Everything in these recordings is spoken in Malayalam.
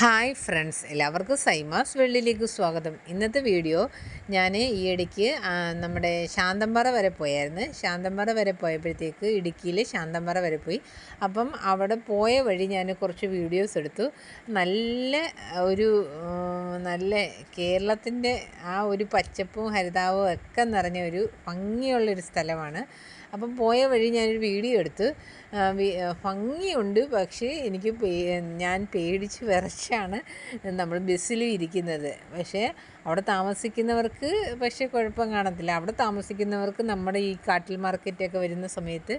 ഹായ് ഫ്രണ്ട്സ്, എല്ലാവർക്കും സൈമാസ് വെള്ളിയിലേക്ക് സ്വാഗതം. ഇന്നത്തെ വീഡിയോ ഞാൻ ഈയിടയ്ക്ക് നമ്മുടെ ശാന്തമ്പാറ വരെ പോയായിരുന്നു. ശാന്തമ്പാറ വരെ പോയപ്പോഴത്തേക്ക് ഇടുക്കിയിൽ ശാന്തമ്പാറ വരെ പോയി. അപ്പം അവിടെ പോയ വഴി ഞാൻ കുറച്ച് വീഡിയോസ് എടുത്തു. നല്ല കേരളത്തിൻ്റെ ആ ഒരു പച്ചപ്പും ഹരിതാവും ഒക്കെ നിറഞ്ഞ ഒരു ഭംഗിയുള്ളൊരു സ്ഥലമാണ്. അപ്പം പോയ വഴി ഞാനൊരു വീഡിയോ എടുത്തു. ഭംഗിയുണ്ട്, പക്ഷേ എനിക്ക് ഞാൻ പേടിച്ച് വിറച്ചാണ് നമ്മൾ ബസ്സിലും ഇരിക്കുന്നത്. പക്ഷേ അവിടെ താമസിക്കുന്നവർക്ക് കുഴപ്പം കാണത്തില്ല. അവിടെ താമസിക്കുന്നവർക്ക് നമ്മുടെ ഈ കാട്ടിൽ മാർക്കറ്റൊക്കെ വരുന്ന സമയത്ത്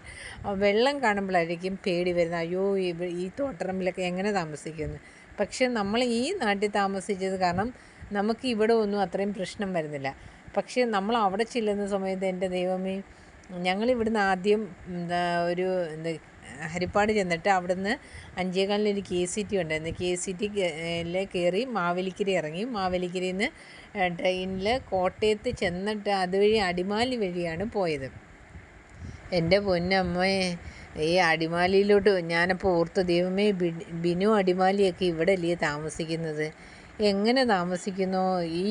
വെള്ളം കാണുമ്പോഴായിരിക്കും പേടി വരുന്നത്. അയ്യോ, ഈ തോട്ടറമ്പിലൊക്കെ എങ്ങനെ താമസിക്കുമെന്ന്. പക്ഷേ നമ്മൾ ഈ നാട്ടിൽ താമസിച്ചത് കാരണം നമുക്ക് ഇവിടെ ഒന്നും അത്രയും പ്രശ്നം വരുന്നില്ല. പക്ഷേ നമ്മൾ അവിടെ ചെല്ലുന്ന സമയത്ത് എൻ്റെ ദൈവമേ, ഞങ്ങളിവിടുന്ന് ആദ്യം ഹരിപ്പാട് ചെന്നിട്ട് അവിടുന്ന് 5:15 KCT ഉണ്ടായിരുന്നു. KCT കയറി മാവേലിക്കര ഇറങ്ങി. മാവേലിക്കരയിൽ നിന്ന് ട്രെയിനിൽ കോട്ടയത്ത് ചെന്നിട്ട് അതുവഴി അടിമാലി വഴിയാണ് പോയത്. എൻ്റെ പൊന്നമ്മേ, ഈ അടിമാലിയിലോട്ട് ഞാനപ്പോൾ ഓർത്ത ദൈവമേ, ബിനു അടിമാലിയൊക്കെ ഇവിടെ അല്ലേ താമസിക്കുന്നത്, എങ്ങനെ താമസിക്കുന്നോ? ഈ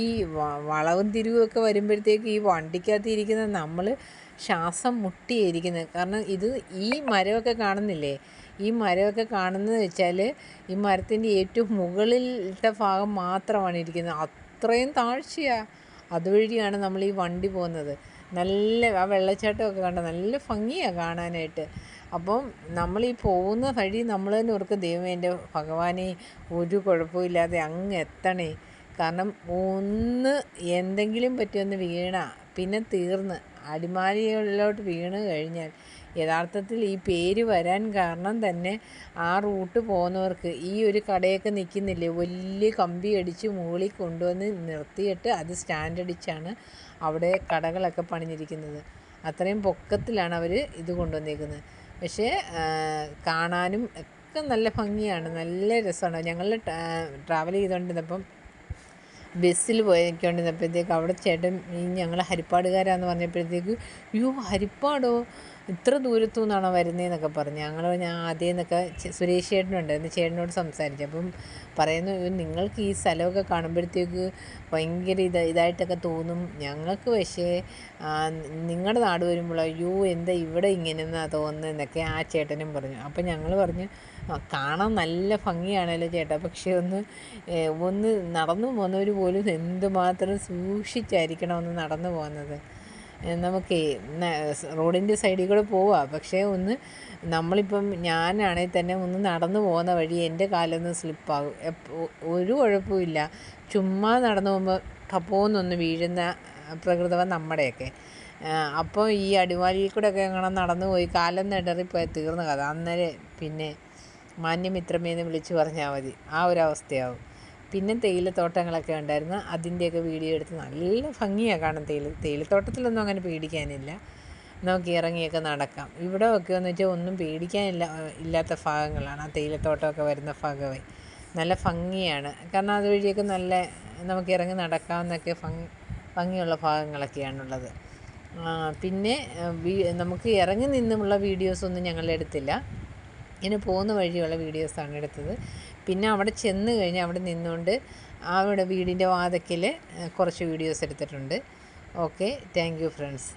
വളവും തിരിവുമൊക്കെ വരുമ്പോഴത്തേക്ക് ഈ വണ്ടിക്കകത്ത് ഇരിക്കുന്ന നമ്മൾ ശ്വാസം മുട്ടിയിരിക്കുന്നത്. കാരണം ഈ മരമൊക്കെ കാണുന്നില്ലേ, ഈ മരമൊക്കെ കാണുന്നത് വെച്ചാൽ ഈ മരത്തിൻ്റെ ഏറ്റവും മുകളിലത്തെ ഭാഗം മാത്രമാണ് ഇരിക്കുന്നത്. അത്രയും താഴ്ചയാണ്. അതുവഴിയാണ് നമ്മൾ ഈ വണ്ടി പോകുന്നത്. നല്ല ആ വെള്ളച്ചാട്ടമൊക്കെ കണ്ട നല്ല ഭംഗിയാണ് കാണാനായിട്ട്. അപ്പം നമ്മൾ ഈ പോകുന്ന വഴി നമ്മൾ തന്നെ ഓർക്കും, ദൈവമേ എൻ്റെ ഭഗവാനെ, ഒരു കുഴപ്പമില്ലാതെ അങ്ങ് എത്തണേ. കാരണം എന്തെങ്കിലും പറ്റിയൊന്ന് വീണ പിന്നെ തീർന്ന്. അടിമാലികളിലോട്ട് വീണ് കഴിഞ്ഞാൽ യഥാർത്ഥത്തിൽ ഈ പേര് വരാൻ കാരണം തന്നെ ആ റൂട്ട് പോകുന്നവർക്ക് ഈ ഒരു കടയൊക്കെ നിൽക്കുന്നില്ലേ, വലിയ കമ്പി അടിച്ച് മുകളിൽ കൊണ്ടുവന്ന് നിർത്തിയിട്ട് അത് സ്റ്റാൻഡ് അടിച്ചാണ് അവിടെ കടകളൊക്കെ പണിഞ്ഞിരിക്കുന്നത്. അത്രയും പൊക്കത്തിലാണ് അവർ ഇത് കൊണ്ടുവന്നിരിക്കുന്നത്. പക്ഷേ കാണാനും ഒക്കെ നല്ല ഭംഗിയാണ്, നല്ല രസമാണ്. ഞങ്ങൾ ട്രാവൽ ചെയ്തുകൊണ്ടിരുന്നപ്പം ബസ്സിൽ പോയിക്കൊണ്ടിരുന്നപ്പോഴത്തേക്ക് അവിടെ ചേട്ടൻ ഞങ്ങൾ ഹരിപ്പാടുകാരാന്ന് പറഞ്ഞപ്പോഴത്തേക്ക്, അയ്യോ ഹരിപ്പാടോ, ഇത്ര ദൂരത്തു നിന്നാണോ വരുന്നതെന്നൊക്കെ പറഞ്ഞു. ഞാൻ ആദ്യം നിന്നൊക്കെ സുരേഷ് ചേട്ടനുണ്ടായിരുന്നു, ചേട്ടനോട് സംസാരിച്ചു. അപ്പം പറയുന്നു, നിങ്ങൾക്ക് ഈ സ്ഥലമൊക്കെ കാണുമ്പോഴത്തേക്ക് ഭയങ്കര ഇതായിട്ടൊക്കെ തോന്നും, ഞങ്ങൾക്ക് പക്ഷേ നിങ്ങളുടെ നാട് വരുമ്പോൾ അയ്യോ എന്താ ഇവിടെ ഇങ്ങനെയെന്നാണ് തോന്നുന്നതെന്നൊക്കെ ആ ചേട്ടനും പറഞ്ഞു. അപ്പം ഞങ്ങൾ പറഞ്ഞു, കാണാൻ നല്ല ഭംഗിയാണല്ലോ ചേട്ടാ, പക്ഷേ ഒന്ന് നടന്നു പോകുന്നവർ പോലും എന്തുമാത്രം സൂക്ഷിച്ചായിരിക്കണം ഒന്ന് നടന്നു പോകുന്നത്. നമുക്ക് റോഡിൻ്റെ സൈഡിൽ കൂടെ പോവാം, പക്ഷേ നമ്മളിപ്പം ഞാനാണെങ്കിൽ തന്നെ ഒന്ന് നടന്നു പോകുന്ന വഴി എൻ്റെ കാലൊന്ന് സ്ലിപ്പാകും. ഒരു കുഴപ്പമില്ല, ചുമ്മാ നടന്നു പോകുമ്പോൾ ടപ്പോന്നൊന്ന് വീഴുന്ന പ്രകൃതം നമ്മുടെയൊക്കെ. അപ്പോൾ ഈ അടിമാലിയിൽ കൂടെയൊക്കെ അങ്ങനെ നടന്നു പോയി കാലൊന്ന് ഇടറിപ്പോയി തീർന്ന കഥ. അന്നേരം പിന്നെ മാന്യമിത്രമേന്ന് വിളിച്ച് പറഞ്ഞാൽ മതി, ആ ഒരവസ്ഥയാവും. പിന്നെ തേയിലത്തോട്ടങ്ങളൊക്കെ ഉണ്ടായിരുന്നു, അതിൻ്റെയൊക്കെ വീഡിയോ എടുത്ത് നല്ല ഭംഗിയാണ് കാണാൻ. തേയിലത്തോട്ടത്തിലൊന്നും അങ്ങനെ പേടിക്കാനില്ല, നമുക്ക് ഇറങ്ങിയൊക്കെ നടക്കാം. ഇവിടെ ഒക്കെ എന്ന് വെച്ചാൽ ഒന്നും ഇല്ലാത്ത ഭാഗങ്ങളാണ് ആ തേയിലത്തോട്ടമൊക്കെ വരുന്ന ഭാഗമേ. നല്ല ഭംഗിയാണ്, കാരണം അതുവഴിയൊക്കെ നല്ല നമുക്ക് ഇറങ്ങി നടക്കാമെന്നൊക്കെ ഭംഗിയുള്ള ഭാഗങ്ങളൊക്കെയാണുള്ളത്. പിന്നെ നമുക്ക് ഇറങ്ങി നിന്നുമുള്ള വീഡിയോസൊന്നും ഞങ്ങളെടുത്തില്ല, ഇങ്ങനെ പോകുന്ന വഴിയുള്ള വീഡിയോസാണ് എടുത്തത്. പിന്നെ അവിടെ ചെന്ന് കഴിഞ്ഞ് അവിടെ നിന്നുകൊണ്ട് അവിടെ വീടിൻ്റെ വാതിക്കൽ കുറച്ച് വീഡിയോസ് എടുത്തിട്ടുണ്ട്. Okay, thank you friends.